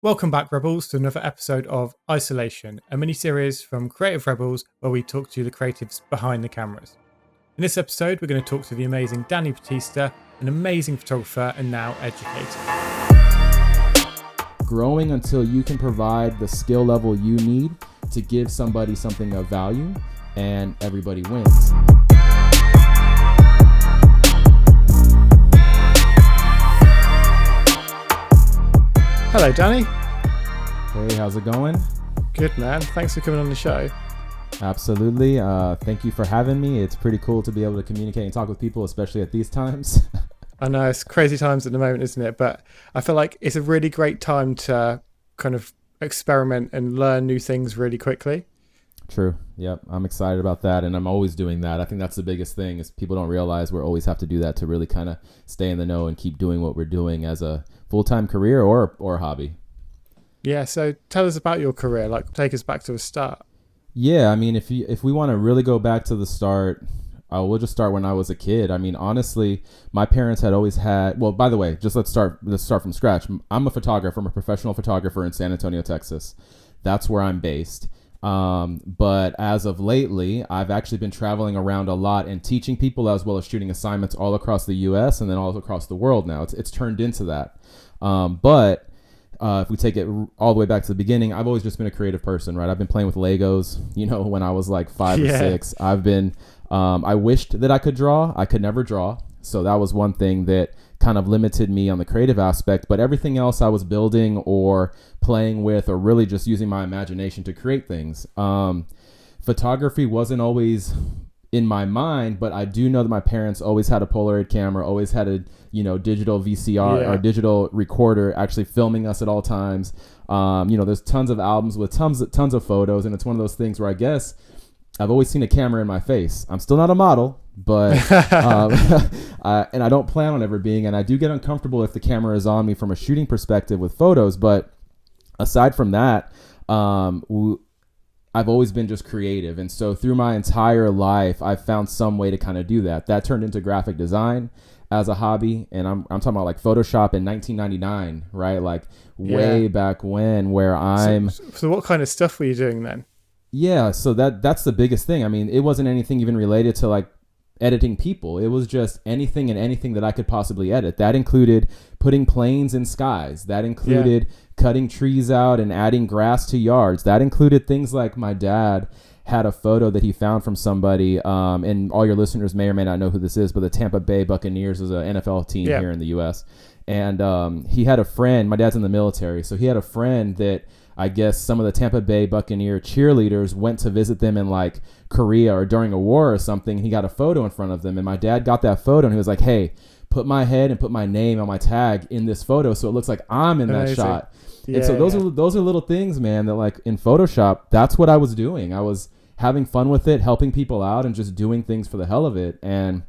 Welcome back, Rebels, to another episode of Isolation, a mini-series from Creative Rebels where we talk to the creatives behind the cameras. In this episode, we're going to talk to the amazing Danny Batista, an amazing photographer and now educator. Growing until you can provide the skill level you need to give somebody something of value, and everybody wins. Hello, Danny. Hey, how's it going? Good, man. Thanks for coming on the show. Absolutely. Thank you for having me. It's pretty cool to be able to communicate and talk with people, especially at these times. I know it's crazy times at the moment, isn't it? But I feel like it's a really great time to kind of experiment and learn new things really quickly. True. Yep. I'm excited about that. And I'm always doing that. I think that's the biggest thing is people don't realize we always have to do that to really kind of stay in the know and keep doing what we're doing as a full-time career or hobby. Yeah. So tell us about your career. Like, take us back to the start. Yeah. I mean, if we want to really go back to the start, we'll just start when I was a kid. I mean, honestly, my parents had always had, well, by the way, just let's start from scratch. I'm a photographer. I'm a professional photographer in San Antonio, Texas. That's where I'm based. But as of lately, I've actually been traveling around a lot and teaching people as well as shooting assignments all across the US and then all across the world now. It's turned into that. But if we take it all the way back to the beginning, I've always just been a creative person, right? I've been playing with Legos, when I was like 5 or 6. I've been, I wished that I could draw. I could never draw. So that was one thing that kind of limited me on the creative aspect, but everything else I was building or playing with or really just using my imagination to create things. Photography wasn't always in my mind, but I do know that my parents always had a Polaroid camera, always had a, digital VCR or digital recorder actually filming us at all times. There's tons of albums with tons of photos. And it's one of those things where I guess I've always seen a camera in my face. I'm still not a model, but and I don't plan on ever being. And I do get uncomfortable if the camera is on me from a shooting perspective with photos. But aside from that, I've always been just creative. And so through my entire life, I've found some way to kind of do that. That turned into graphic design as a hobby. And I'm talking about like Photoshop in 1999, right? Like way back when, where I'm. So what kind of stuff were you doing then? Yeah, so that's the biggest thing. I mean, it wasn't anything even related to like editing people. It was just anything and anything that I could possibly edit. That included putting planes in skies. That included cutting trees out and adding grass to yards. That included things like my dad had a photo that he found from somebody, and all your listeners may or may not know who this is, but the Tampa Bay Buccaneers is an NFL team here in the U.S. And he had a friend. My dad's in the military, so he had a friend that I guess some of the Tampa Bay Buccaneer cheerleaders went to visit them in like Korea or during a war or something. He got a photo in front of them, and my dad got that photo and he was like, "Hey, put my head and put my name on my tag in this photo so it looks like I'm in that shot." And so those are little things, man, that like in Photoshop, that's what I was doing. I was having fun with it, helping people out and just doing things for the hell of it. And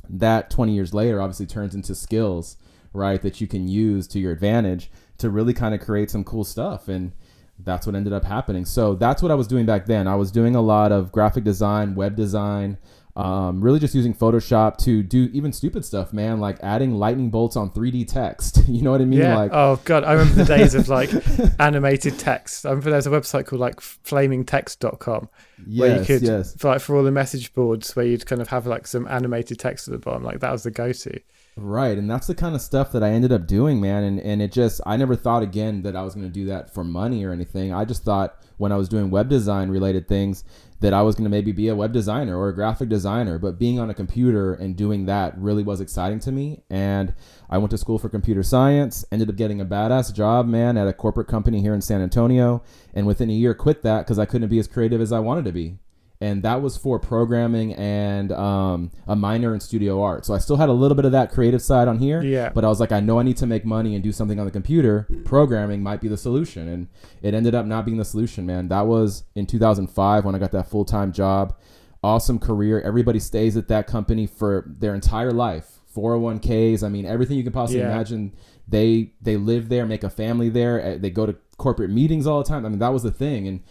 that 20 years later obviously turns into skills, right, that you can use to your advantage to really kind of create some cool stuff. And that's what ended up happening. So that's what I was doing back then. I was doing a lot of graphic design, web design, really just using Photoshop to do even stupid stuff, man, like adding lightning bolts on 3D text. You know what I mean? Yeah. Like, oh God, I remember the days of like animated text. I remember there's a website called like flamingtext.com where you could for all the message boards where you'd kind of have like some animated text at the bottom. Like that was the go-to. Right. And that's the kind of stuff that I ended up doing, man. And it just, I never thought again that I was going to do that for money or anything. I just thought when I was doing web design related things that I was going to maybe be a web designer or a graphic designer, but being on a computer and doing that really was exciting to me. And I went to school for computer science, ended up getting a badass job, man, at a corporate company here in San Antonio. And within a year quit that because I couldn't be as creative as I wanted to be. And that was for programming and a minor in studio art. So I still had a little bit of that creative side on here. Yeah. But I was like, I know I need to make money and do something on the computer. Programming might be the solution. And it ended up not being the solution, man. That was in 2005 when I got that full-time job. Awesome career. Everybody stays at that company for their entire life. 401ks. I mean, everything you can possibly imagine. They live there, make a family there. They go to corporate meetings all the time. I mean, that was the thing.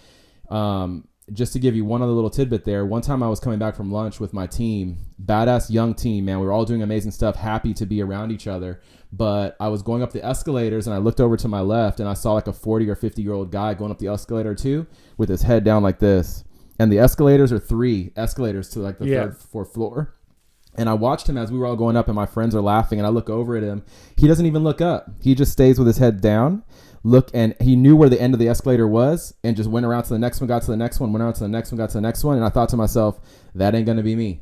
And just to give you one other little tidbit there, one time I was coming back from lunch with my team, badass young team, man. We were all doing amazing stuff, happy to be around each other. But I was going up the escalators and I looked over to my left and I saw like a 40 or 50-year-old guy going up the escalator too with his head down like this. And the escalators are 3 escalators to like the third, fourth floor. And I watched him as we were all going up and my friends are laughing and I look over at him. He doesn't even look up. He just stays with his head down. And he knew where the end of the escalator was and just went around to the next one, got to the next one, went around to the next one, got to the next one. And I thought to myself, that ain't going to be me.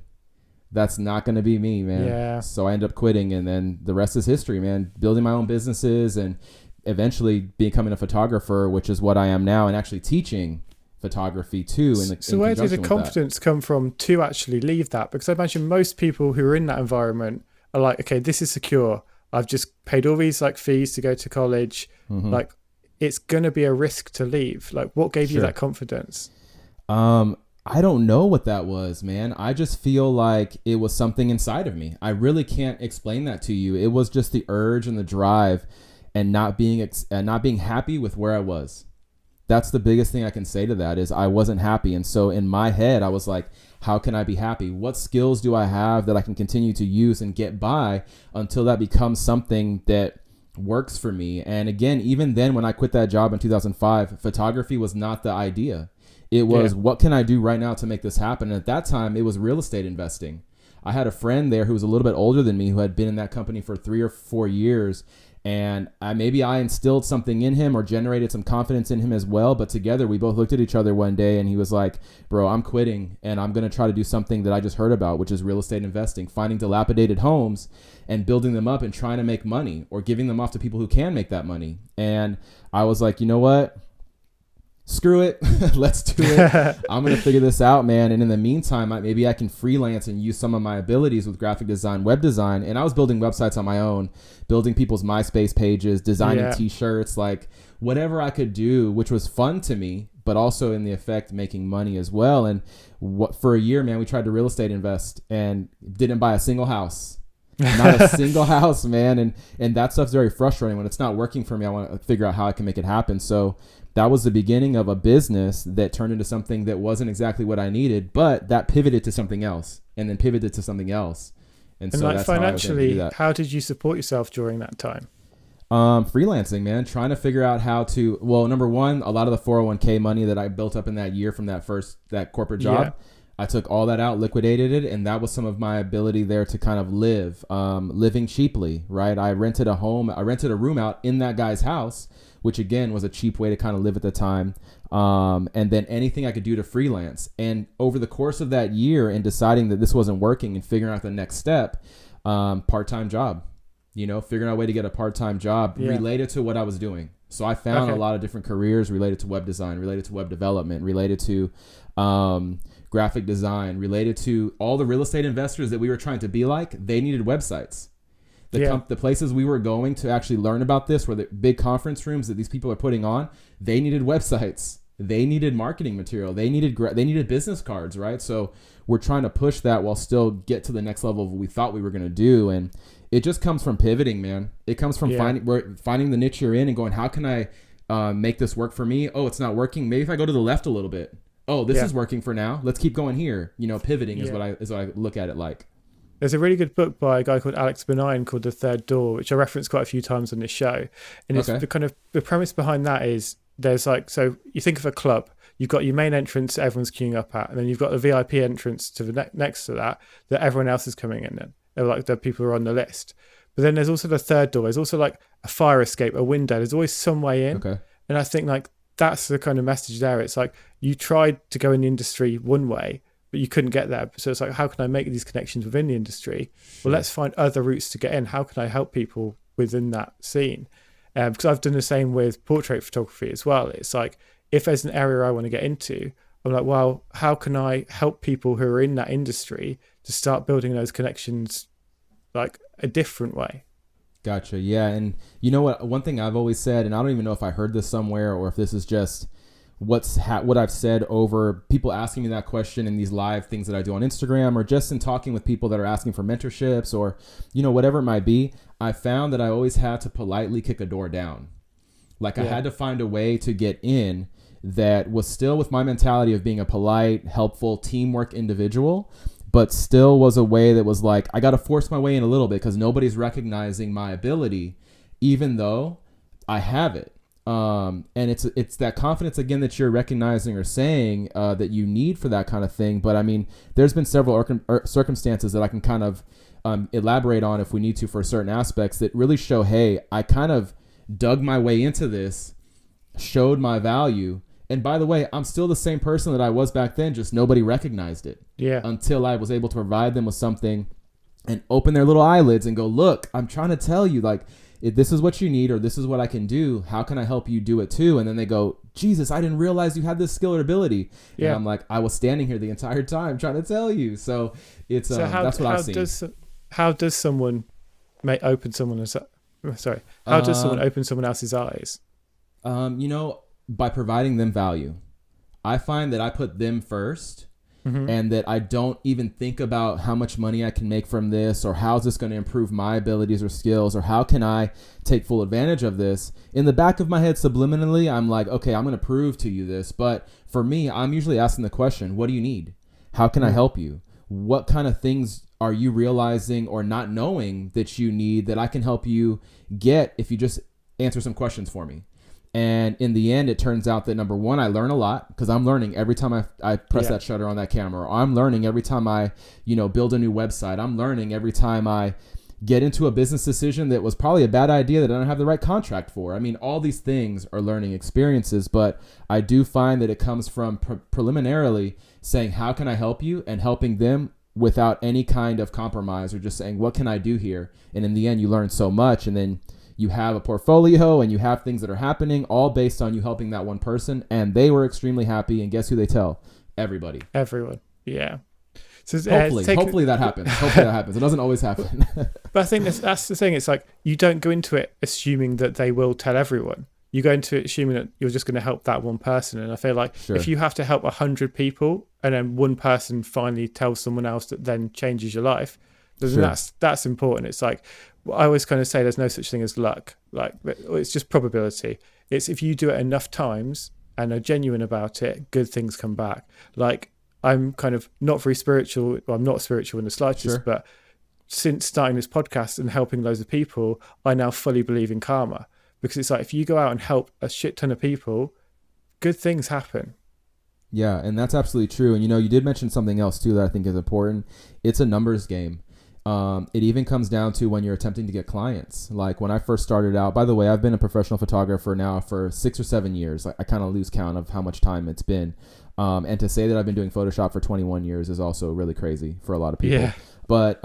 That's not going to be me, man. Yeah. So I ended up quitting and then the rest is history, man. Building my own businesses and eventually becoming a photographer, which is what I am now, and actually teaching photography too. So where did the confidence come from to actually leave that? Because I imagine most people who are in that environment are like, okay, this is secure. I've just paid all these like fees to go to college. Mm-hmm. Like it's going to be a risk to leave. Like what gave you that confidence? I don't know what that was, man. I just feel like it was something inside of me. I really can't explain that to you. It was just the urge and the drive and not being happy with where I was. That's the biggest thing I can say to that is I wasn't happy. And so in my head, I was like, how can I be happy? What skills do I have that I can continue to use and get by until that becomes something that works for me? And again, even then, when I quit that job in 2005, photography was not the idea. It was, what can I do right now to make this happen? And at that time, it was real estate investing. I had a friend there who was a little bit older than me who had been in that company for 3 or 4 years. And maybe I instilled something in him or generated some confidence in him as well. But together, we both looked at each other one day and he was like, bro, I'm quitting and I'm going to try to do something that I just heard about, which is real estate investing, finding dilapidated homes and building them up and trying to make money or giving them off to people who can make that money. And I was like, you know what? Screw it. Let's do it. I'm going to figure this out, man. And in the meantime, maybe I can freelance and use some of my abilities with graphic design, web design. And I was building websites on my own, building people's MySpace pages, designing t-shirts, like whatever I could do, which was fun to me, but also in the effect making money as well. And for a year, man, we tried to real estate invest and didn't buy a single house. Not a single house, man. And that stuff's very frustrating. When it's not working for me, I want to figure out how I can make it happen. So that was the beginning of a business that turned into something that wasn't exactly what I needed, but that pivoted to something else and then pivoted to something else. And so like that's financially, how I was able to do that. how did you support yourself during that time? Freelancing, man, trying to figure out how to, well, number one, a lot of the 401k money that I built up in that year from that corporate job, I took all that out, liquidated it, and that was some of my ability there to kind of live, living cheaply, right? I rented a room out in that guy's house, which again was a cheap way to kind of live at the time. And then anything I could do to freelance. And over the course of that year and deciding that this wasn't working and figuring out the next step, part-time job, figuring out a way to get a part-time job related to what I was doing. So I found a lot of different careers related to web design, related to web development, related to graphic design, related to all the real estate investors that we were trying to be like. They needed websites. The places we were going to actually learn about this were the big conference rooms that these people are putting on. They needed websites. They needed marketing material. They needed business cards, right? So we're trying to push that while still get to the next level of what we thought we were going to do. And it just comes from pivoting, man. It comes from finding the niche you're in and going, how can I make this work for me? Oh, it's not working. Maybe if I go to the left a little bit. Oh, this is working for now. Let's keep going here. Pivoting is what I look at it like. There's a really good book by a guy called Alex Benign called The Third Door, which I referenced quite a few times on this show. And it's the premise behind that is there's so you think of a club, you've got your main entrance everyone's queuing up at, and then you've got the VIP entrance to the next to that everyone else is coming in in. They're like the people who are on the list. But then there's also the third door. There's also like a fire escape, a window. There's always some way in. Okay. And I think like that's the kind of message there. It's like you tried to go in the industry one way, but you couldn't get there. So it's like, how can I make these connections within the industry? Well, let's find other routes to get in. How can I help people within that scene? Because I've done the same with portrait photography as well. It's like, if there's an area I want to get into, I'm like, well, how can I help people who are in that industry to start building those connections like a different way? Gotcha. Yeah. And you know what? One thing I've always said, and I don't even know if I heard this somewhere or if this is just what I've said over people asking me that question in these live things that I do on Instagram or just in talking with people that are asking for mentorships or, whatever it might be. I found that I always had to politely kick a door down. Like I had to find a way to get in that was still with my mentality of being a polite, helpful, teamwork individual, but still was a way that was like, I got to force my way in a little bit because nobody's recognizing my ability, even though I have it. And it's that confidence again that you're recognizing or saying that you need for that kind of thing. But I mean, there's been several circumstances that I can kind of elaborate on if we need to for certain aspects that really show, hey, I kind of dug my way into this, showed my value. And by the way, I'm still the same person that I was back then, just nobody recognized it. Yeah. Until I was able to provide them with something and open their little eyelids and go, look, I'm trying to tell you, like, if this is what you need, or this is what I can do, how can I help you do it too? And then they go, Jesus, I didn't realize you had this skill or ability. Yeah. And I'm like, I was standing here the entire time trying to tell you. So it's that's what I've seen. How does someone open someone else's eyes? By providing them value. I find that I put them first. Mm-hmm. And that I don't even think about how much money I can make from this, or how's this going to improve my abilities or skills, or how can I take full advantage of this. In the back of my head, subliminally, I'm like, okay, I'm going to prove to you this. But for me, I'm usually asking the question, what do you need? How can I help you? What kind of things are you realizing or not knowing that you need that I can help you get if you just answer some questions for me? And in the end, it turns out that number one, I learn a lot because I'm learning every time I press that shutter on that camera. Or I'm learning every time I, build a new website. I'm learning every time I get into a business decision that was probably a bad idea that I don't have the right contract for. I mean, all these things are learning experiences, but I do find that it comes from preliminarily saying, how can I help you? And helping them without any kind of compromise, or just saying, what can I do here? And in the end, you learn so much. And then you have a portfolio and you have things that are happening all based on you helping that one person. And they were extremely happy. And guess who they tell? Everybody. Everyone. Yeah. So hopefully that happens. Hopefully that happens. It doesn't always happen. But I think that's the thing. It's like, you don't go into it assuming that they will tell everyone. You go into it assuming that you're just going to help that one person. And I feel like if you have to help 100 people and then one person finally tells someone else that then changes your life, then that's important. It's like, I always kind of say there's no such thing as luck. Like, it's just probability. It's if you do it enough times and are genuine about it, good things come back. Like, I'm kind of not very spiritual. Well, I'm not spiritual in the slightest, but since starting this podcast and helping loads of people, I now fully believe in karma, because it's like, if you go out and help a shit ton of people, good things happen. Yeah, and that's absolutely true. And, you did mention something else too that I think is important. It's a numbers game. It even comes down to when you're attempting to get clients. Like when I first started out, by the way, I've been a professional photographer now for 6 or 7 years. I kind of lose count of how much time it's been. And to say that I've been doing Photoshop for 21 years is also really crazy for a lot of people. Yeah. But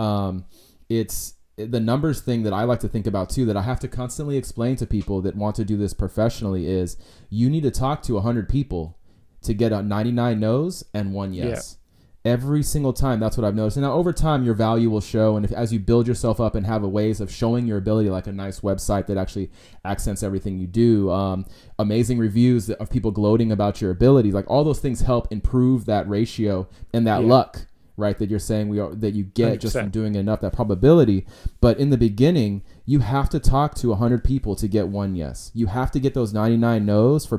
it's the numbers thing that I like to think about too, that I have to constantly explain to people that want to do this professionally, is you need to talk to 100 people to get a 99 no's and 1 yes. Yeah. Every single time. That's what I've noticed. And now over time, your value will show. And as you build yourself up and have a ways of showing your ability, like a nice website that actually accents everything you do, amazing reviews of people gloating about your abilities, like all those things help improve that ratio and that luck, right? That you're saying that you get 100%. Just from doing enough, that probability. But in the beginning, you have to talk to 100 people to get 1 yes. You have to get those 99 no's for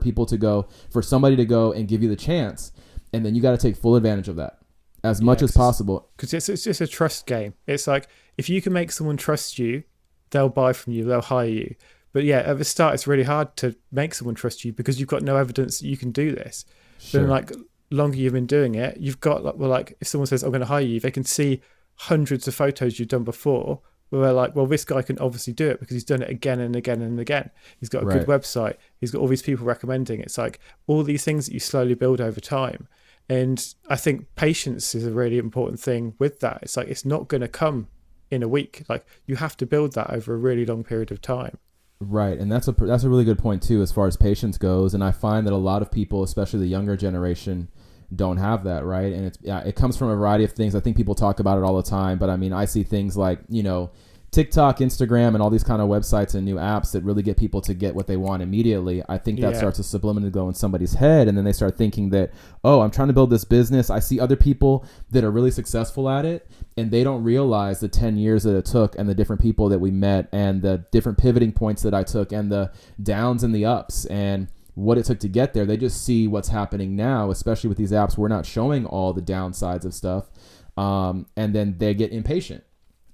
somebody to go and give you the chance. And then you got to take full advantage of that as much as possible. Because it's just a trust game. It's like, if you can make someone trust you, they'll buy from you, they'll hire you. But yeah, at the start, it's really hard to make someone trust you because you've got no evidence that you can do this. Sure. Then like, longer you've been doing it, you've got like if someone says, I'm going to hire you, they can see hundreds of photos you've done before where they're like, well, this guy can obviously do it because he's done it again and again and again. He's got a good website. He's got all these people recommending. It's like all these things that you slowly build over time. And I think patience is a really important thing with that. It's like, it's not going to come in a week. Like, you have to build that over a really long period of time. Right. And that's a really good point too, as far as patience goes. And I find that a lot of people, especially the younger generation, don't have that. Right. And it comes from a variety of things. I think people talk about it all the time, but I mean, I see things like, TikTok, Instagram, and all these kind of websites and new apps that really get people to get what they want immediately, I think that starts to subliminally go in somebody's head. And then they start thinking that, oh, I'm trying to build this business. I see other people that are really successful at it, and they don't realize the 10 years that it took and the different people that we met and the different pivoting points that I took and the downs and the ups and what it took to get there. They just see what's happening now, especially with these apps. We're not showing all the downsides of stuff. And then they get impatient.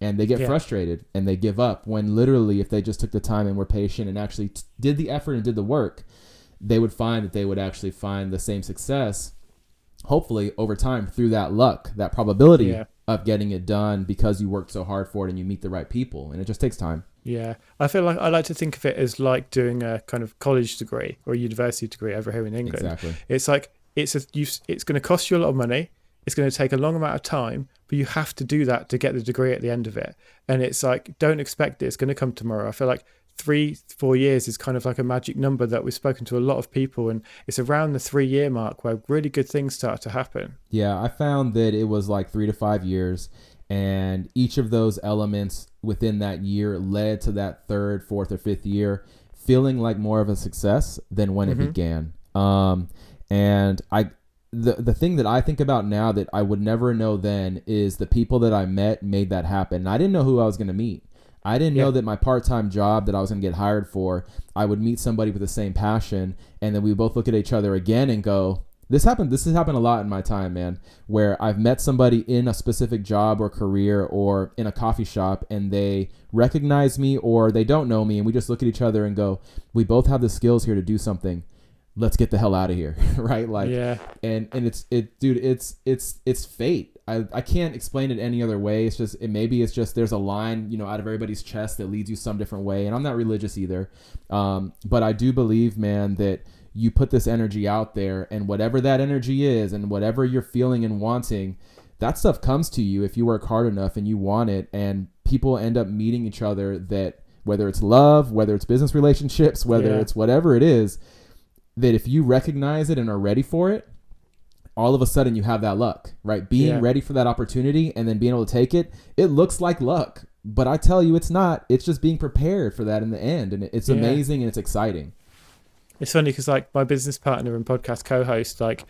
And they get frustrated and they give up, when literally if they just took the time and were patient and actually did the effort and did the work, they would find that they would actually find the same success, hopefully over time, through that luck, that probability of getting it done because you worked so hard for it and you meet the right people. And it just takes time. Yeah. I feel like I like to think of it as like doing a kind of college degree or a university degree over here in England. Exactly. It's like it's going to cost you a lot of money. It's going to take a long amount of time, but you have to do that to get the degree at the end of it. And it's like, don't expect it's going to come tomorrow. I feel like 3-4 years is kind of like a magic number that we've spoken to a lot of people, and it's around the 3-year mark where really good things start to happen. Yeah, I found that it was like 3 to 5 years, and each of those elements within that year led to that 3rd, 4th, or 5th year feeling like more of a success than when it began. And the thing that I think about now that I would never know then is the people that I met made that happen. And I didn't know who I was going to meet. I didn't know that my part-time job that I was going to get hired for, I would meet somebody with the same passion, and then we both look at each other again and go, this has happened a lot in my time, man, where I've met somebody in a specific job or career or in a coffee shop, and they recognize me or they don't know me, and we just look at each other and go, we both have the skills here to do something. Let's get the hell out of here. Right? Like, and it's fate. I can't explain it any other way. It's just, it's just, there's a line, out of everybody's chest that leads you some different way. And I'm not religious either. But I do believe, man, that you put this energy out there, and whatever that energy is and whatever you're feeling and wanting, that stuff comes to you if you work hard enough and you want it. And people end up meeting each other, that whether it's love, whether it's business relationships, whether it's whatever it is, that if you recognize it and are ready for it, all of a sudden you have that luck, right? Being ready for that opportunity and then being able to take it, it looks like luck, but I tell you, it's not. It's just being prepared for that in the end. And it's amazing and it's exciting. It's funny because like my business partner and podcast co-host, like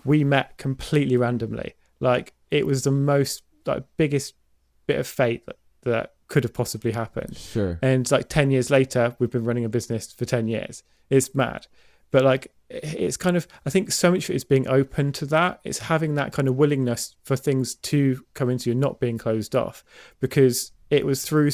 we met completely randomly. Like it was the most biggest bit of fate that could have possibly happened. Sure. And like 10 years later, we've been running a business for 10 years. It's mad. But like, it's kind of, I think so much of it is being open to that. It's having that kind of willingness for things to come into you, not being closed off. Because it was through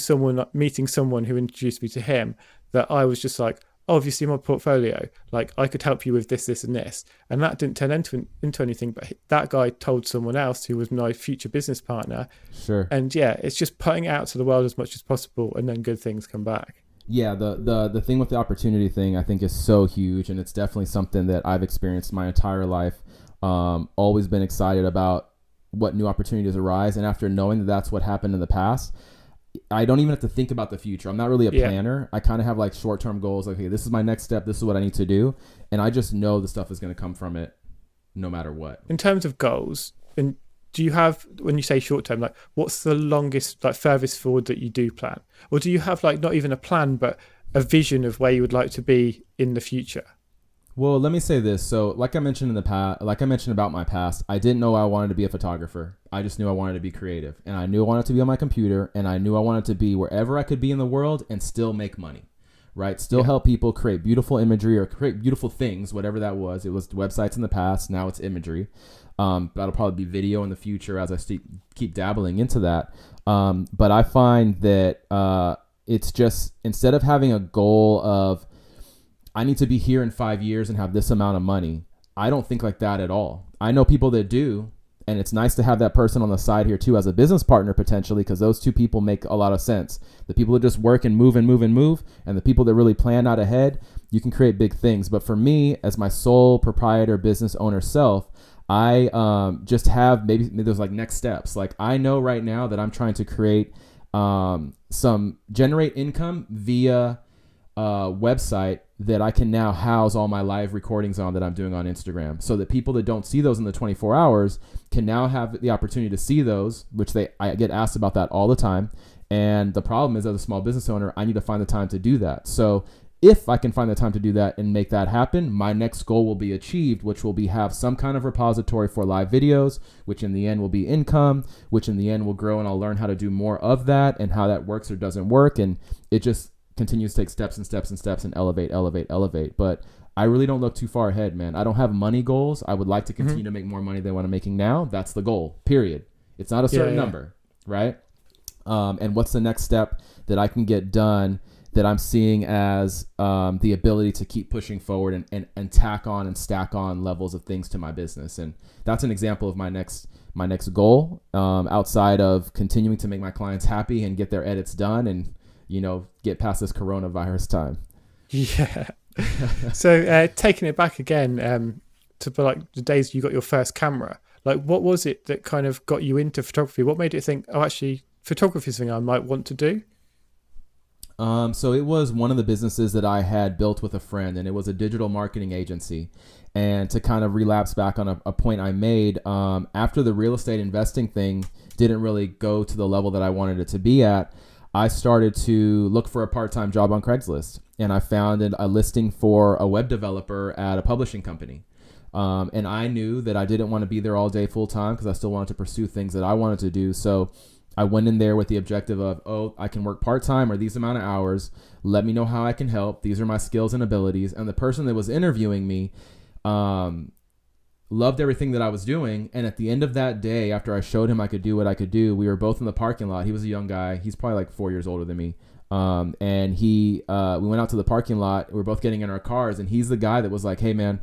meeting someone who introduced me to him that I was just like, oh, have you seen my portfolio? Like, I could help you with this, this, and this. And that didn't turn into anything, but that guy told someone else who was my future business partner. Sure. And it's just putting it out to the world as much as possible, and then good things come back. Yeah, the thing with the opportunity thing, I think, is so huge, and it's definitely something that I've experienced my entire life. Always been excited about what new opportunities arise, and after knowing that that's what happened in the past, I don't even have to think about the future. I'm not really a planner. I kind of have like short-term goals. Like, okay, this is my next step. This is what I need to do, and I just know the stuff is going to come from it, no matter what. In terms of goals, and do you have, when you say short term, like what's the longest, like furthest forward that you do plan? Or do you have like not even a plan, but a vision of where you would like to be in the future? Well, let me say this. So like I mentioned about my past, I didn't know I wanted to be a photographer. I just knew I wanted to be creative, and I knew I wanted to be on my computer, and I knew I wanted to be wherever I could be in the world and still make money. Right? Still help people create beautiful imagery or create beautiful things, whatever that was. It was websites in the past. Now it's imagery. That'll probably be video in the future as I keep dabbling into that. But I find that it's just, instead of having a goal of, I need to be here in 5 years and have this amount of money, I don't think like that at all. I know people that do, and it's nice to have that person on the side here too as a business partner potentially, because those two people make a lot of sense. The people that just work and move and move and move, and the people that really plan out ahead, you can create big things. But for me, as my sole proprietor, business owner self, I just have maybe there's like next steps. Like I know right now that I'm trying to create generate income via website that I can now house all my live recordings on that I'm doing on Instagram, so that people that don't see those in the 24 hours can now have the opportunity to see those, which I get asked about that all the time. And the problem is, as a small business owner, I need to find the time to do that. So if I can find the time to do that and make that happen, my next goal will be achieved, which will be have some kind of repository for live videos, which in the end will be income, which in the end will grow, and I'll learn how to do more of that and how that works or doesn't work. And it just continues to take steps and steps and steps and elevate. But I really don't look too far ahead, man. I don't have money goals. I would like to continue to make more money than what I'm making now. That's the goal, period. It's not a certain number, right? And what's the next step that I can get done that I'm seeing as the ability to keep pushing forward and tack on and stack on levels of things to my business. And that's an example of my next goal, outside of continuing to make my clients happy and get their edits done and, get past this coronavirus time. Yeah. So taking it back again to like the days you got your first camera, like what was it that kind of got you into photography? What made you think, oh, actually photography is something I might want to do? So it was one of the businesses that I had built with a friend, and it was a digital marketing agency. And to kind of relapse back on a point I made, after the real estate investing thing didn't really go to the level that I wanted it to be at, I started to look for a part-time job on Craigslist, and I found a listing for a web developer at a publishing company. And I knew that I didn't want to be there all day full time because I still wanted to pursue things that I wanted to do. So I went in there with the objective of, I can work part-time or these amount of hours. Let me know how I can help. These are my skills and abilities. And the person that was interviewing me loved everything that I was doing. And at the end of that day, after I showed him I could do what I could do, we were both in the parking lot. He was a young guy. He's probably like 4 years older than me. And we went out to the parking lot. We were both getting in our cars. And he's the guy that was like, hey, man,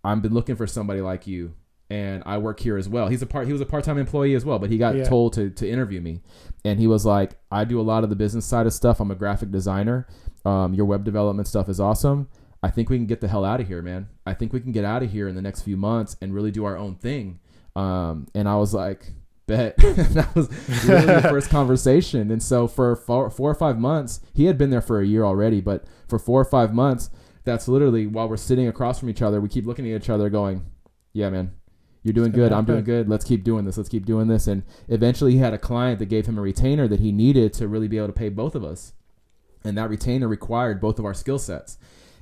I've been looking for somebody like you. And I work here as well. He was a part-time employee as well, but he got told to interview me. And he was like, I do a lot of the business side of stuff. I'm a graphic designer. Your web development stuff is awesome. I think we can get the hell out of here, man. I think we can get out of here in the next few months and really do our own thing. And I was like, bet. That was really the first conversation. And so for 4 or 5 months, he had been there for a year already, but for 4 or 5 months, that's literally while we're sitting across from each other, we keep looking at each other going, yeah, man. You're doing good. I'm doing good. Let's keep doing this. And eventually he had a client that gave him a retainer that he needed to really be able to pay both of us. And that retainer required both of our skill sets.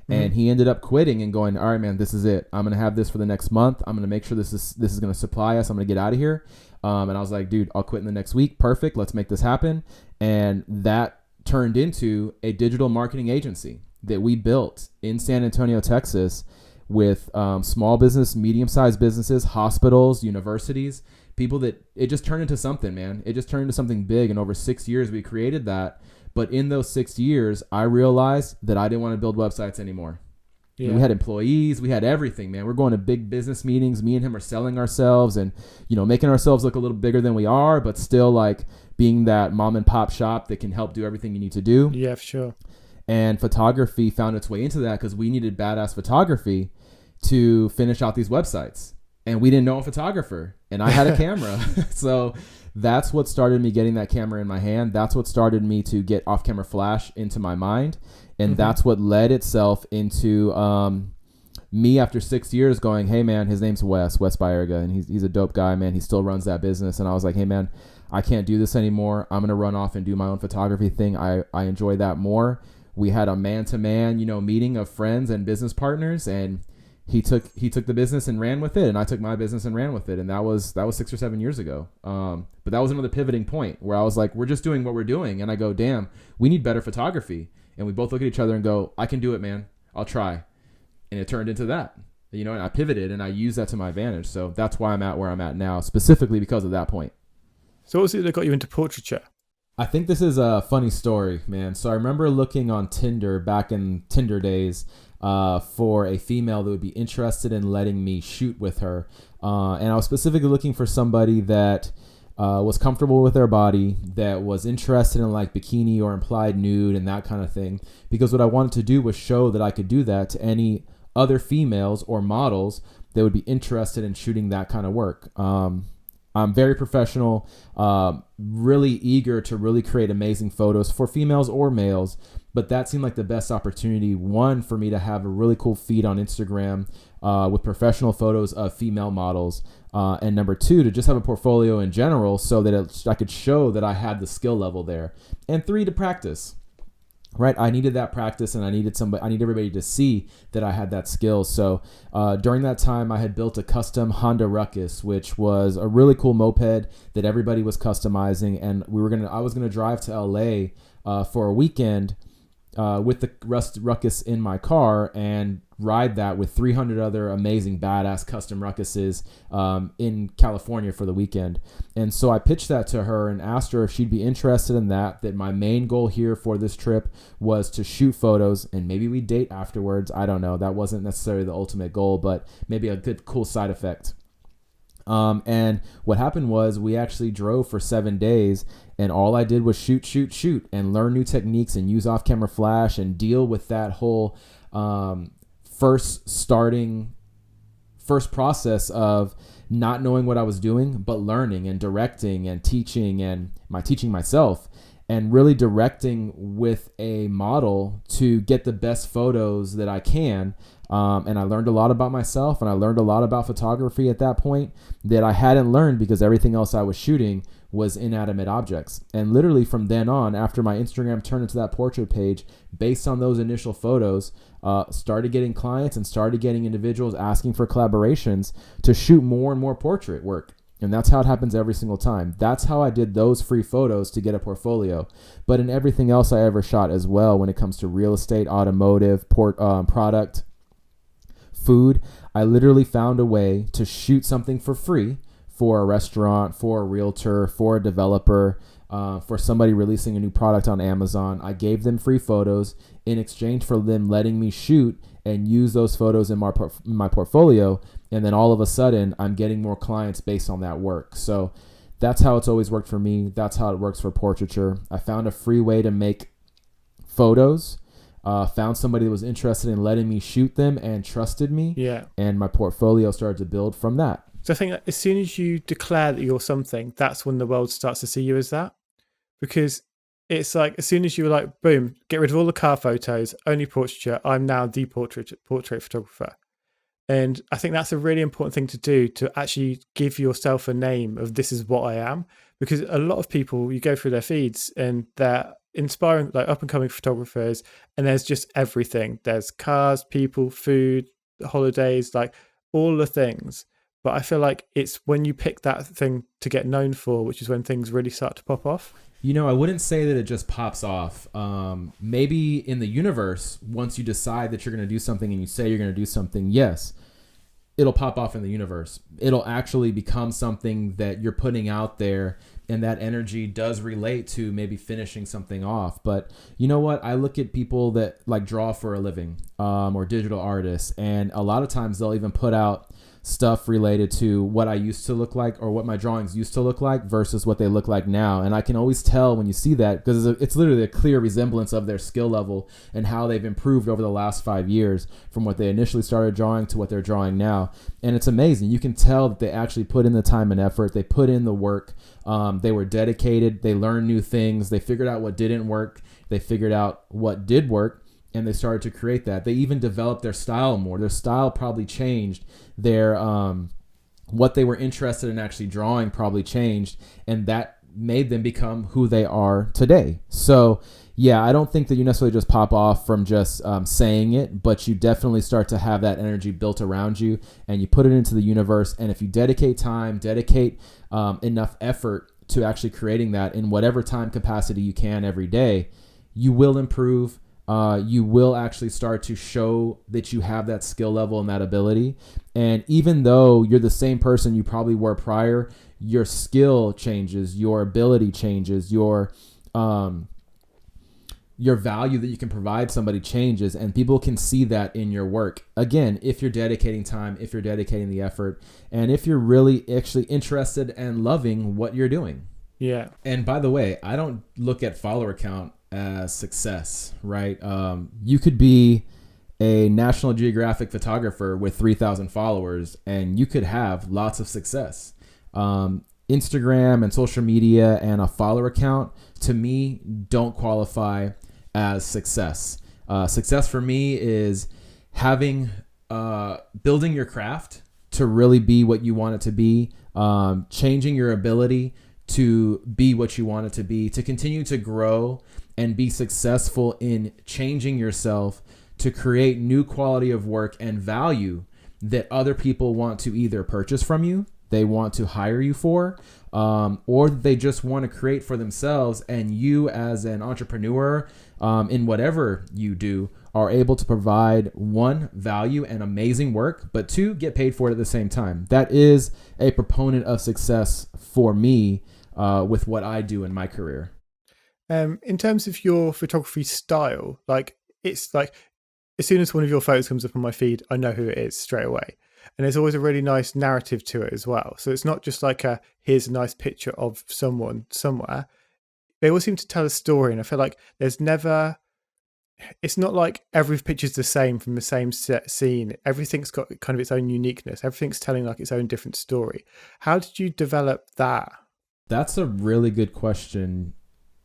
And he ended up quitting and going, all right, man, this is it. I'm going to have this for the next month. I'm going to make sure this is going to supply us. I'm going to get out of here. And I was like, dude, I'll quit in the next week. Perfect. Let's make this happen. And that turned into a digital marketing agency that we built in San Antonio, Texas, with small business, medium-sized businesses, hospitals, universities, people that it just turned into something, man. It just turned into something big. And over 6 years, we created that. But in those 6 years, I realized that I didn't want to build websites anymore. Yeah. We had employees. We had everything, man. We're going to big business meetings. Me and him are selling ourselves and, making ourselves look a little bigger than we are, but still like being that mom and pop shop that can help do everything you need to do. Yeah, for sure. And photography found its way into that because we needed badass photography to finish out these websites. And we didn't know a photographer. And I had a camera. So that's what started me getting that camera in my hand. That's what started me to get off-camera flash into my mind. And that's what led itself into me after 6 years going, hey, man, his name's Wes Bayerga. And he's a dope guy, man. He still runs that business. And I was like, hey, man, I can't do this anymore. I'm going to run off and do my own photography thing. I enjoy that more. We had a man-to-man, meeting of friends and business partners, and he took the business and ran with it, and I took my business and ran with it, and that was 6 or 7 years ago. But that was another pivoting point where I was like, we're just doing what we're doing, and I go, damn, we need better photography, and we both look at each other and go, I can do it, man. I'll try, and it turned into that, and I pivoted and I used that to my advantage. So that's why I'm at where I'm at now, specifically because of that point. So what was it that got you into portraiture? I think this is a funny story, man. So I remember looking on Tinder back in Tinder days for a female that would be interested in letting me shoot with her. And I was specifically looking for somebody that was comfortable with their body, that was interested in like bikini or implied nude and that kind of thing. Because what I wanted to do was show that I could do that to any other females or models that would be interested in shooting that kind of work. I'm very professional, really eager to really create amazing photos for females or males. But that seemed like the best opportunity, one, for me to have a really cool feed on Instagram with professional photos of female models. And number two, to just have a portfolio in general so that I could show that I had the skill level there. And three, to practice. Right, I needed that practice, and I need everybody to see that I had that skill. So during that time, I had built a custom Honda Ruckus, which was a really cool moped that everybody was customizing, and I was gonna drive to LA for a weekend with the Ruckus in my car and ride that with 300 other amazing badass custom Ruckuses in California for the weekend. And so I pitched that to her and asked her if she'd be interested in that my main goal here for this trip was to shoot photos and maybe we date afterwards. I don't know. That wasn't necessarily the ultimate goal, but maybe a good, cool side effect. And what happened was we actually drove for 7 days, and all I did was shoot, and learn new techniques and use off-camera flash and deal with that whole first process of not knowing what I was doing, but learning and directing and teaching and teaching myself and really directing with a model to get the best photos that I can. And I learned a lot about myself, and I learned a lot about photography at that point that I hadn't learned because everything else I was shooting was inanimate objects. And literally from then on, after my Instagram turned into that portrait page, based on those initial photos, started getting clients and started getting individuals asking for collaborations to shoot more and more portrait work. And that's how it happens every single time. That's how I did those free photos to get a portfolio. But in everything else I ever shot as well, when it comes to real estate, automotive, product, food, I literally found a way to shoot something for free for a restaurant, for a realtor, for a developer, for somebody releasing a new product on Amazon. I gave them free photos in exchange for them letting me shoot and use those photos in my portfolio. And then all of a sudden, I'm getting more clients based on that work. So that's how it's always worked for me. That's how it works for portraiture. I found a free way to make photos. Found somebody that was interested in letting me shoot them and trusted me. Yeah. And my portfolio started to build from that. So I think that as soon as you declare that you're something, that's when the world starts to see you as that. Because it's like, as soon as you were like, boom, get rid of all the car photos, only portraiture, I'm now the portrait photographer. And I think that's a really important thing to do, to actually give yourself a name of this is what I am. Because a lot of people, you go through their feeds and they're inspiring, like up and coming photographers, and there's just everything. There's cars, people, food, holidays, like all the things. But I feel like it's when you pick that thing to get known for, which is when things really start to pop off. You know, I wouldn't say that it just pops off. Maybe in the universe, once you decide that you're going to do something and you say you're going to do something, yes, it'll pop off in the universe. It'll actually become something that you're putting out there, and that energy does relate to maybe finishing something off. But you know what? I look at people that like draw for a living, or digital artists, and a lot of times they'll even put out stuff related to what I used to look like or what my drawings used to look like versus what they look like now. And I can always tell when you see that, because it's literally a clear resemblance of their skill level and how they've improved over the last 5 years from what they initially started drawing to what they're drawing now. And it's amazing. You can tell that they actually put in the time and effort. They put in the work. They were dedicated. They learned new things. They figured out what didn't work. They figured out what did work. And they started to create that. They even developed their style more. Their style probably changed. Their what they were interested in actually drawing probably changed, and that made them become who they are today. So yeah, I don't think that you necessarily just pop off from just saying it, but you definitely start to have that energy built around you, and you put it into the universe. And if you dedicate time, enough effort to actually creating that in whatever time capacity you can every day, you will improve. You will actually start to show that you have that skill level and that ability. And even though you're the same person you probably were prior, your skill changes, your ability changes, your value that you can provide somebody changes, and people can see that in your work. Again, if you're dedicating time, if you're dedicating the effort, and if you're really actually interested and loving what you're doing. Yeah. And by the way, I don't look at follower count as success, right? You could be a National Geographic photographer with 3,000 followers, and you could have lots of success. Instagram and social media and a follower account, to me, don't qualify as success. Success for me is having, building your craft to really be what you want it to be, changing your ability to be what you want it to be, to continue to grow and be successful in changing yourself to create new quality of work and value that other people want to either purchase from you, they want to hire you for, or they just want to create for themselves. And you, as an entrepreneur, in whatever you do, are able to provide, one, value and amazing work, but two, get paid for it at the same time. That is a proponent of success for me with what I do in my career. In terms of your photography style, like it's like as soon as one of your photos comes up on my feed, I know who it is straight away. And there's always a really nice narrative to it as well. So it's not just like here's a nice picture of someone somewhere. They all seem to tell a story. And I feel like it's not like every picture's the same from the same set scene. Everything's got kind of its own uniqueness. Everything's telling like its own different story. How did you develop that? That's a really good question.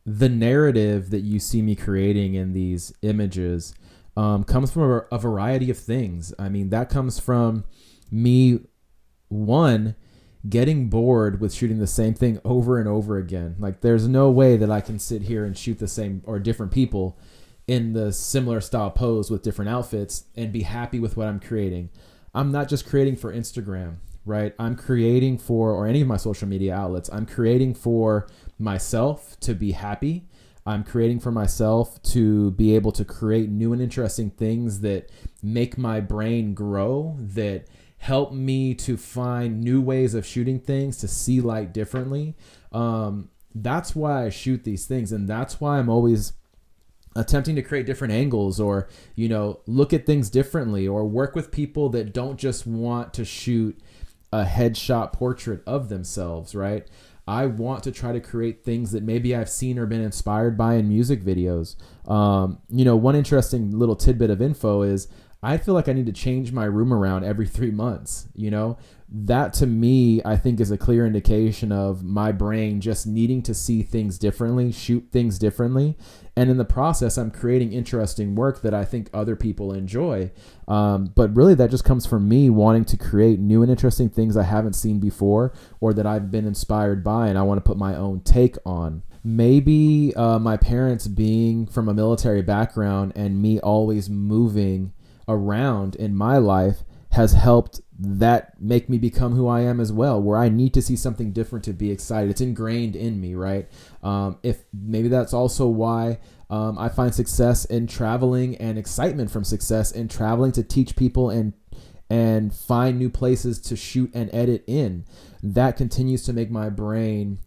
The narrative that you see me creating in these images comes from a variety of things. I mean, that comes from me, one, getting bored with shooting the same thing over and over again. Like, there's no way that I can sit here and shoot the same or different people in the similar style pose with different outfits and be happy with what I'm creating. I'm not just creating for Instagram, right? I'm creating for, or any of my social media outlets, I'm creating for myself to be happy. I'm creating for myself to be able to create new and interesting things that make my brain grow, that help me to find new ways of shooting things, to see light differently. That's why I shoot these things. And that's why I'm always attempting to create different angles, or, look at things differently, or work with people that don't just want to shoot a headshot portrait of themselves, right? I want to try to create things that maybe I've seen or been inspired by in music videos. One interesting little tidbit of info is I feel like I need to change my room around every 3 months. That to me, I think, is a clear indication of my brain just needing to see things differently, shoot things differently. And in the process, I'm creating interesting work that I think other people enjoy. But really, that just comes from me wanting to create new and interesting things I haven't seen before, or that I've been inspired by, and I want to put my own take on. Maybe my parents being from a military background and me always moving around in my life has helped that make me become who I am as well, where I need to see something different to be excited. It's ingrained in me, right? If maybe that's also why I find success in traveling and excitement from success in traveling to teach people and find new places to shoot and edit in. That continues to make my brain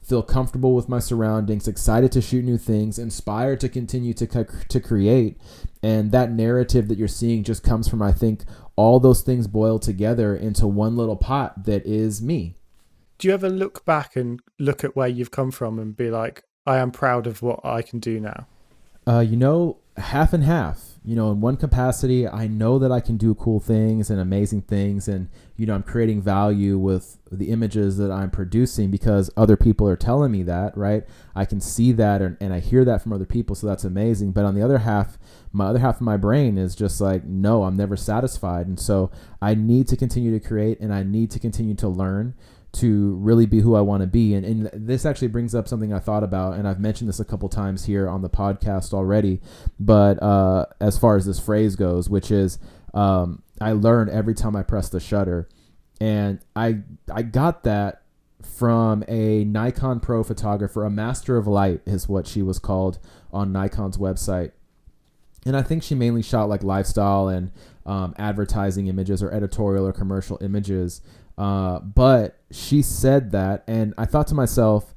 feel comfortable with my surroundings, excited to shoot new things, inspired to continue to create. And that narrative that you're seeing just comes from, I think, all those things boil together into one little pot that is me. Do you ever look back and look at where you've come from and be like, I am proud of what I can do now? Half and half. In one capacity, I know that I can do cool things and amazing things, and I'm creating value with the images that I'm producing because other people are telling me that, right? I can see that and I hear that from other people, so that's amazing. But on the other half, my other half of my brain is just like, no, I'm never satisfied. And so I need to continue to create, and I need to continue to learn to really be who I want to be. And this actually brings up something I thought about, and I've mentioned this a couple times here on the podcast already, but as far as this phrase goes, which is I learn every time I press the shutter. And I got that from a Nikon pro photographer. A master of light is what she was called on Nikon's website. And I think she mainly shot like lifestyle and advertising images or editorial or commercial images. But she said that, and I thought to myself,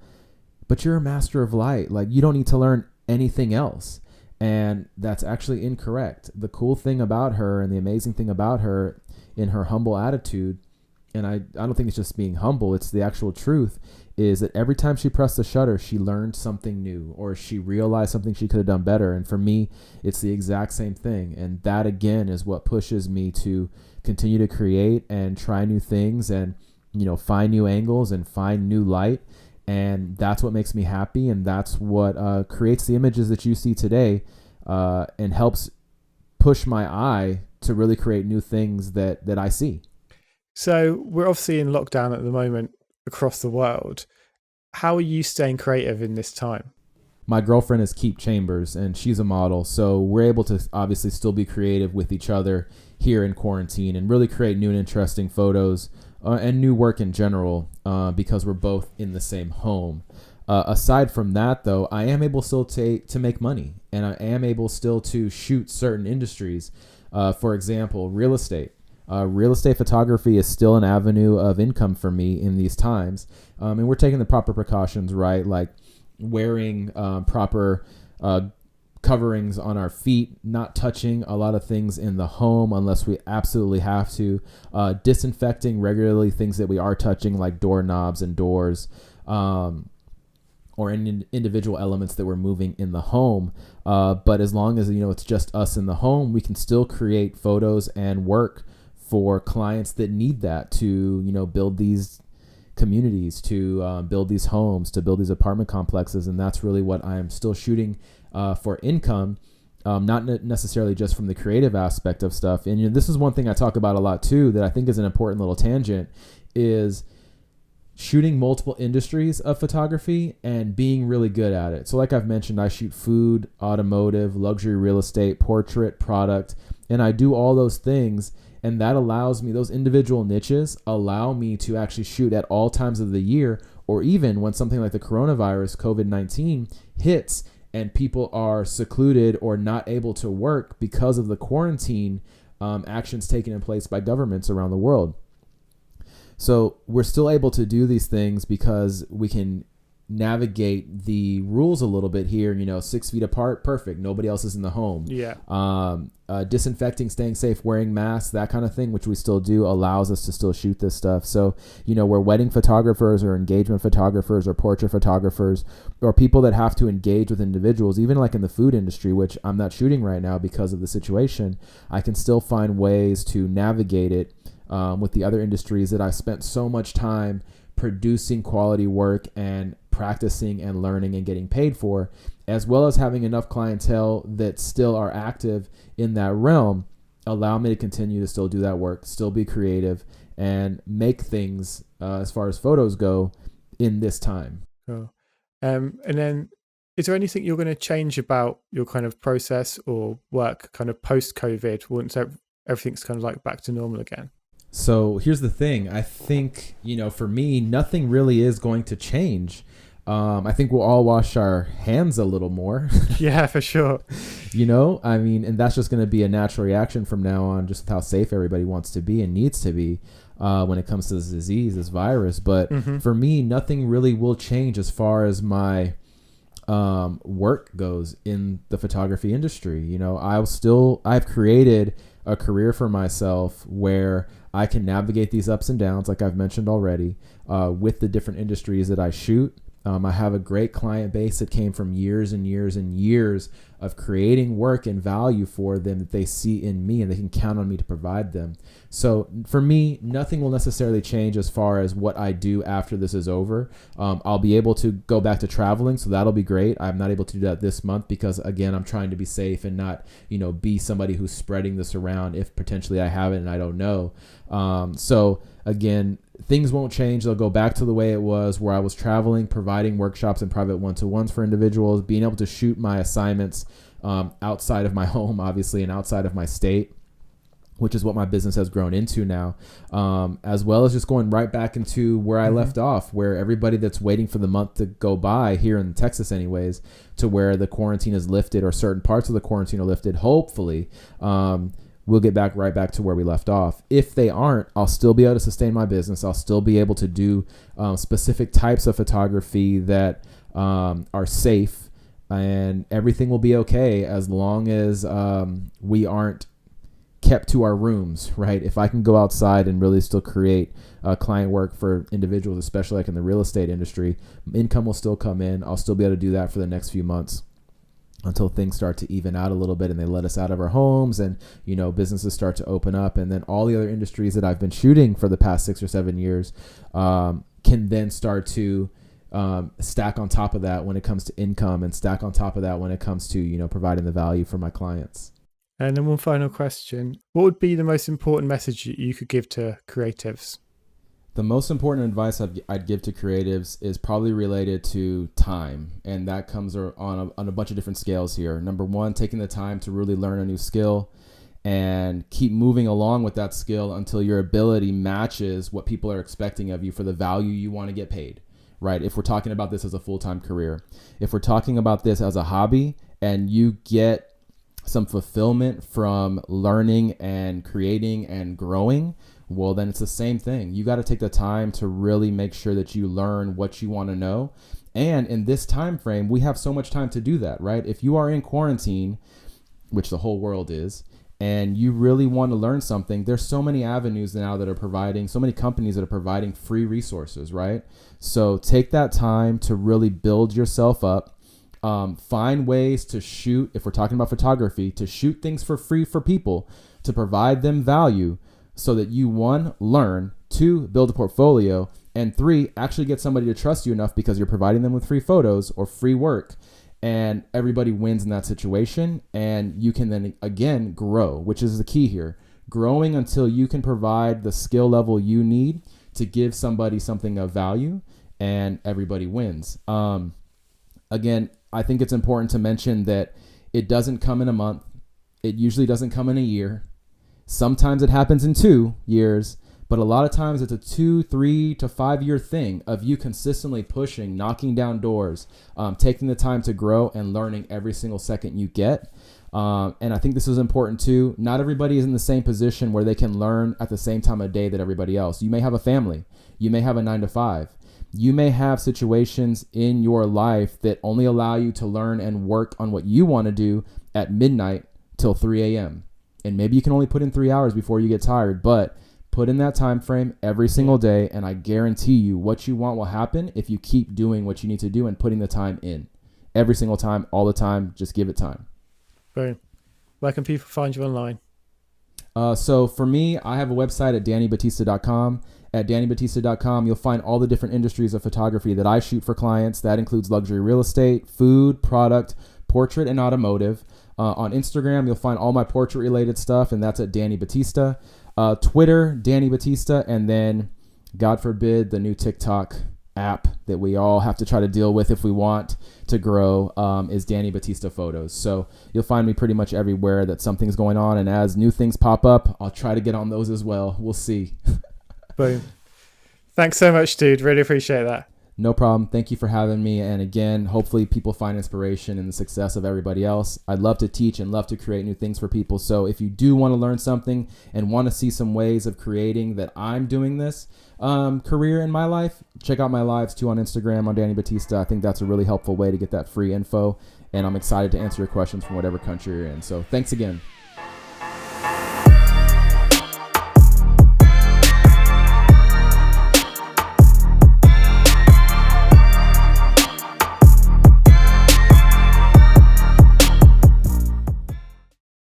but you're a master of light. Like, you don't need to learn anything else. And that's actually incorrect. The cool thing about her and the amazing thing about her in her humble attitude, and I don't think it's just being humble, it's the actual truth, is that every time she pressed the shutter, she learned something new, or she realized something she could have done better. And for me, it's the exact same thing. And that, again, is what pushes me to continue to create and try new things. And find new angles and find new light. And that's what makes me happy. And that's what creates the images that you see today, and helps push my eye to really create new things that I see. So we're obviously in lockdown at the moment across the world. How are you staying creative in this time? My girlfriend is Keep Chambers, and she's a model. So we're able to obviously still be creative with each other here in quarantine and really create new and interesting photos and new work in general, because we're both in the same home. Aside from that, though, I am able still to make money, and I am able still to shoot certain industries. For example, real estate. Real estate photography is still an avenue of income for me in these times. And we're taking the proper precautions, right? Like wearing proper coverings on our feet, not touching a lot of things in the home unless we absolutely have to, disinfecting regularly things that we are touching, like doorknobs and doors, or individual elements that we're moving in the home. But as long as, it's just us in the home, we can still create photos and work for clients that need that to, build these communities, to build these homes, to build these apartment complexes. And that's really what I'm still shooting for income, not necessarily just from the creative aspect of stuff. And this is one thing I talk about a lot too, that I think is an important little tangent, is shooting multiple industries of photography and being really good at it. So like I've mentioned, I shoot food, automotive, luxury real estate, portrait, product, and I do all those things. And that allows me, those individual niches allow me to actually shoot at all times of the year, or even when something like the coronavirus, COVID-19 hits and people are secluded or not able to work because of the quarantine actions taken in place by governments around the world. So we're still able to do these things because we can navigate the rules a little bit here, 6 feet apart, perfect. Nobody else is in the home. Yeah. Disinfecting, staying safe, wearing masks, that kind of thing, which we still do, allows us to still shoot this stuff. So, we're wedding photographers or engagement photographers or portrait photographers or people that have to engage with individuals, even like in the food industry, which I'm not shooting right now because of the situation. I can still find ways to navigate it with the other industries that I spent so much time producing quality work and practicing and learning and getting paid for, as well as having enough clientele that still are active in that realm, allow me to continue to still do that work, still be creative, and make things as far as photos go in this time. Cool. And then is there anything you're going to change about your kind of process or work kind of post-COVID once everything's kind of like back to normal again? So here's the thing. I think, for me, nothing really is going to change. I think we'll all wash our hands a little more. Yeah, for sure. And that's just going to be a natural reaction from now on, just how safe everybody wants to be and needs to be when it comes to this disease, this virus. But for me, nothing really will change as far as my work goes in the photography industry. I've created a career for myself where I can navigate these ups and downs, like I've mentioned already, with the different industries that I shoot. I have a great client base that came from years and years and years of creating work and value for them that they see in me and they can count on me to provide them. So for me, nothing will necessarily change as far as what I do after this is over. I'll be able to go back to traveling, so that'll be great. I'm not able to do that this month because, again, I'm trying to be safe and not, be somebody who's spreading this around if potentially I have it and I don't know. So again, things won't change. They'll go back to the way it was, where I was traveling, providing workshops and private one-to-ones for individuals, being able to shoot my assignments outside of my home, obviously, and outside of my state, which is what my business has grown into now, as well as just going right back into where I left off, where everybody that's waiting for the month to go by here in Texas anyways, to where the quarantine is lifted or certain parts of the quarantine are lifted, hopefully, we'll get right back to where we left off. If they aren't, I'll still be able to sustain my business. I'll still be able to do specific types of photography that are safe, and everything will be okay as long as we aren't kept to our rooms, right? If I can go outside and really still create client work for individuals, especially like in the real estate industry, income will still come in. I'll still be able to do that for the next few months. until things start to even out a little bit and they let us out of our homes and, businesses start to open up. And then all the other industries that I've been shooting for the past 6 or 7 years can then start to stack on top of that when it comes to income, and stack on top of that when it comes to, providing the value for my clients. And then one final question. What would be the most important message you could give to creatives? The most important advice I'd give to creatives is probably related to time. And that comes on a bunch of different scales here. Number one, taking the time to really learn a new skill and keep moving along with that skill until your ability matches what people are expecting of you for the value you want to get paid, right? If we're talking about this as a full-time career, if we're talking about this as a hobby and you get some fulfillment from learning and creating and growing, well, then it's the same thing. You got to take the time to really make sure that you learn what you want to know. And in this time frame, we have so much time to do that, right? If you are in quarantine, which the whole world is, and you really want to learn something, there's so many avenues now that are providing, so many companies that are providing free resources, right? So take that time to really build yourself up. Find ways to shoot, if we're talking about photography, to shoot things for free for people, to provide them value so that you, one, learn, two, build a portfolio, and three, actually get somebody to trust you enough because you're providing them with free photos or free work, and everybody wins in that situation. And you can then, again, grow, which is the key here. Growing until you can provide the skill level you need to give somebody something of value, and everybody wins. Again, I think it's important to mention that it doesn't come in a month. It usually doesn't come in a year. Sometimes it happens in 2 years, but a lot of times it's a 2, 3 to 5 year thing of you consistently pushing, knocking down doors, taking the time to grow and learning every single second you get. And I think this is important too. Not everybody is in the same position where they can learn at the same time of day that everybody else. You may have a family. You may have a 9 to 5. You may have situations in your life that only allow you to learn and work on what you want to do at midnight till 3 a.m. And maybe you can only put in 3 hours before you get tired, but put in that time frame every single day, and I guarantee you what you want will happen if you keep doing what you need to do and putting the time in. Every single time, all the time, just give it time. Boom. Where can people find you online? So for me, I have a website at DannyBatista.com. At DannyBatista.com, you'll find all the different industries of photography that I shoot for clients. That includes luxury real estate, food, product, portrait, and automotive. On Instagram, you'll find all my portrait-related stuff, and that's at Danny Batista. Twitter, Danny Batista, and then, God forbid, the new TikTok app that we all have to try to deal with if we want to grow is Danny Batista Photos. So you'll find me pretty much everywhere that something's going on, and as new things pop up, I'll try to get on those as well. We'll see. Boom. Thanks so much, dude. Really appreciate that. No problem. Thank you for having me. And again, hopefully people find inspiration in the success of everybody else. I'd love to teach and love to create new things for people. So if you do want to learn something and want to see some ways of creating that I'm doing this career in my life, check out my lives too on Instagram on Danny Batista. I think that's a really helpful way to get that free info. And I'm excited to answer your questions from whatever country you're in. So thanks again.